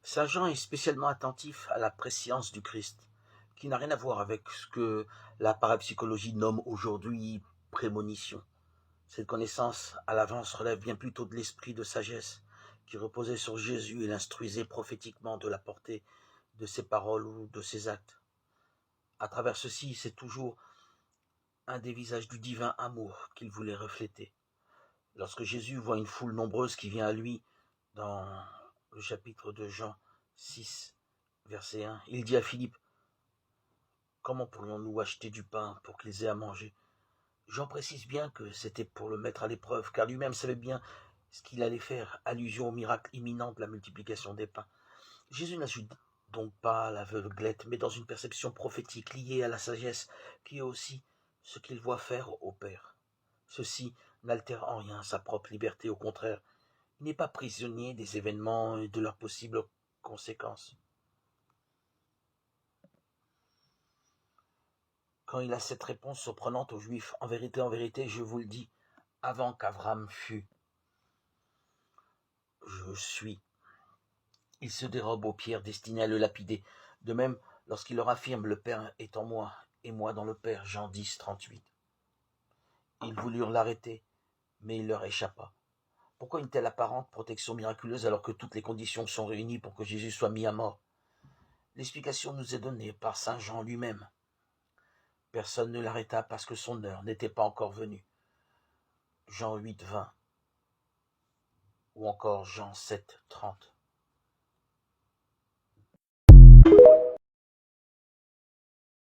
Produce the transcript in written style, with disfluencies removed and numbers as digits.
Saint Jean est spécialement attentif à la prescience du Christ, qui n'a rien à voir avec ce que la parapsychologie nomme aujourd'hui prémonition. Cette connaissance à l'avance relève bien plutôt de l'esprit de sagesse qui reposait sur Jésus et l'instruisait prophétiquement de la portée de ses paroles ou de ses actes. À travers ceci, c'est toujours un des visages du divin amour qu'il voulait refléter. Lorsque Jésus voit une foule nombreuse qui vient à lui, dans le chapitre de Jean 6, verset 1, il dit à Philippe, « Comment pourrions-nous acheter du pain pour qu'ils aient à manger ?» Jean précise bien que c'était pour le mettre à l'épreuve, car lui-même savait bien ce qu'il allait faire, allusion au miracle imminent de la multiplication des pains. Jésus n'agit donc pas à l'aveuglette, mais dans une perception prophétique liée à la sagesse, qui est aussi ce qu'il voit faire au Père. Ceci n'altère en rien sa propre liberté, au contraire, il n'est pas prisonnier des événements et de leurs possibles conséquences. Quand il a cette réponse surprenante aux Juifs, en vérité, je vous le dis, avant qu'Avram fût, je suis. Il se dérobe aux pierres destinées à le lapider. De même, lorsqu'il leur affirme, le Père est en moi, et moi dans le Père, Jean 10, 38. Ils voulurent l'arrêter, mais il leur échappa. Pourquoi une telle apparente protection miraculeuse alors que toutes les conditions sont réunies pour que Jésus soit mis à mort? L'explication nous est donnée par saint Jean lui-même. Personne ne l'arrêta parce que son heure n'était pas encore venue. Jean 8, 20 ou encore Jean 7, 30.